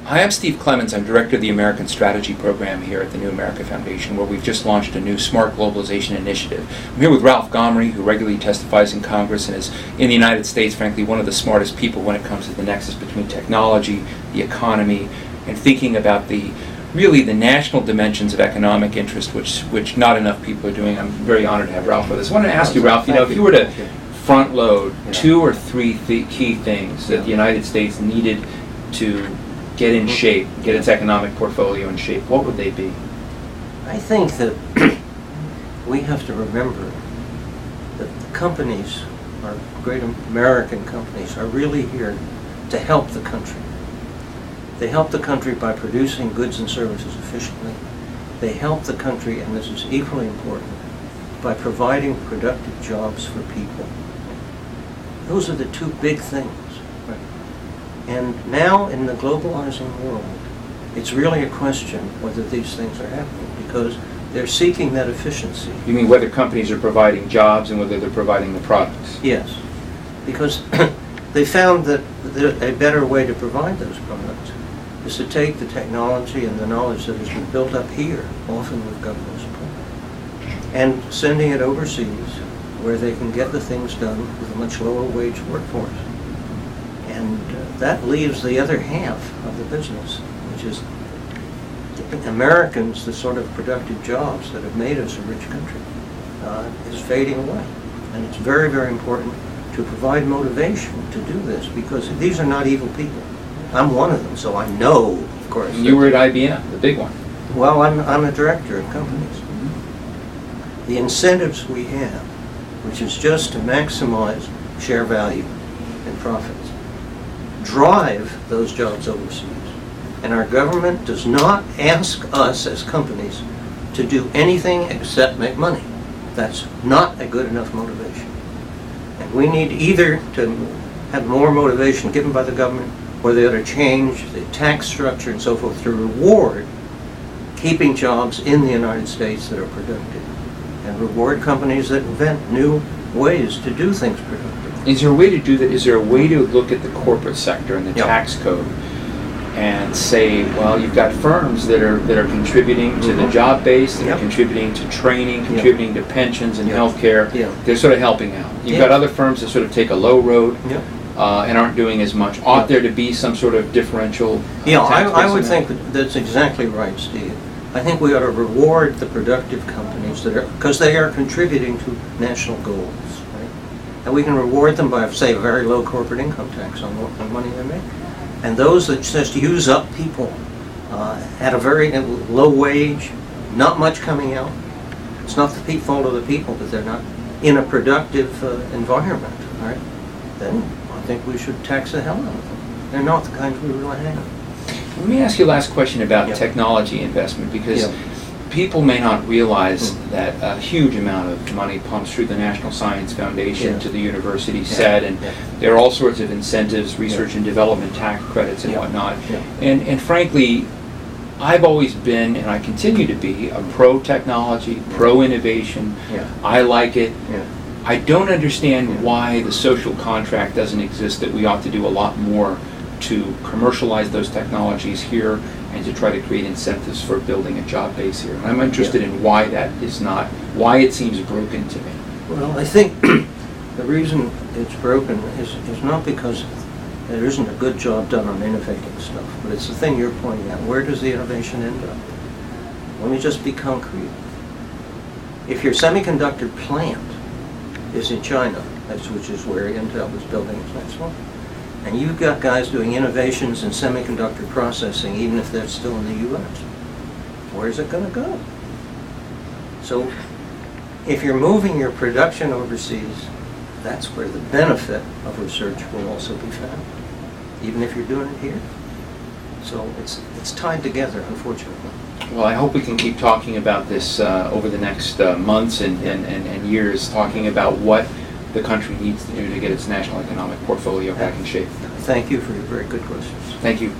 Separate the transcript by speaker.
Speaker 1: Hi, I'm Steve Clemons. I'm Director of the American Strategy Program here at the New America Foundation, where we've just launched a new Smart Globalization Initiative. I'm here with Ralph Gomory, who regularly testifies in Congress and is, in the United States, frankly, one of the smartest people when it comes to the nexus between technology, the economy, and thinking about the national dimensions of economic interest, which not enough people are doing. I'm very honored to have Ralph with us. I wanted to ask you, Ralph, if you were to front load two or three key things that the United States needed to get in shape, get its economic portfolio in shape, what would they be?
Speaker 2: I think that we have to remember that the companies, our great American companies, are really here to help the country. They help the country by producing goods and services efficiently. They help the country, and this is equally important, by providing productive jobs for people. Those are the two big things. And now, in the globalizing world, it's really a question whether these things are happening, because they're seeking that efficiency.
Speaker 1: You mean whether companies are providing jobs and whether they're providing the products?
Speaker 2: Yes, because they found that a better way to provide those products is to take the technology and the knowledge that has been built up here, often with government support, and sending it overseas where they can get the things done with a much lower wage workforce. And that leaves the other half of the business, which is Americans, the sort of productive jobs that have made us a rich country, is fading away. And it's very, very important to provide motivation to do this, because these are not evil people. I'm one of them, so I know, of course.
Speaker 1: And you were at IBM, the big one.
Speaker 2: Well, I'm a director of companies. The incentives we have, which is just to maximize share value and profits, drive those jobs overseas. And our government does not ask us as companies to do anything except make money. That's not a good enough motivation. And we need either to have more motivation given by the government, or they ought to change the tax structure and so forth to reward keeping jobs in the United States that are productive, and reward companies that invent new ways to do things productive.
Speaker 1: Is there a way to do that? Is there a way to look at the corporate sector and the tax code and say, well, you've got firms that are contributing to the job base, that are contributing to training, contributing to pensions and health care. They're sort of helping out. You've got other firms that sort of take a low road and aren't doing as much. Ought there to be some sort of differential?
Speaker 2: I would think that's exactly right, Steve. I think we ought to reward the productive companies because they are contributing to national goals. And we can reward them by, say, a very low corporate income tax on money they make. And those that just use up people at a very low wage, not much coming out. It's not the fault of the people, but they're not in a productive environment, right? Then I think we should tax the hell out of them. They're not the kinds we really have.
Speaker 1: Let me ask you a last question about technology investment, because people may not realize that a huge amount of money pumps through the National Science Foundation to the university set, and there are all sorts of incentives, research and development tax credits and whatnot. And frankly, I've always been, and I continue to be, a pro-technology, pro-innovation. I like it. I don't understand why the social contract doesn't exist, that we ought to do a lot more to commercialize those technologies here and to try to create incentives for building a job base here. And I'm interested in why that is not, why it seems broken to me.
Speaker 2: Well, I think the reason it's broken is not because there isn't a good job done on innovating stuff, but it's the thing you're pointing out. Where does the innovation end up? Let me just be concrete. If your semiconductor plant is in China, which is where Intel is building its next one, and you've got guys doing innovations in semiconductor processing, even if they're still in the U.S., where's it going to go? So if you're moving your production overseas, that's where the benefit of research will also be found, even if you're doing it here. So it's tied together, unfortunately.
Speaker 1: Well, I hope we can keep talking about this over the next months and years, talking about what the country needs to do to get its national economic portfolio back in shape.
Speaker 2: Thank you for your very good questions.
Speaker 1: Thank you.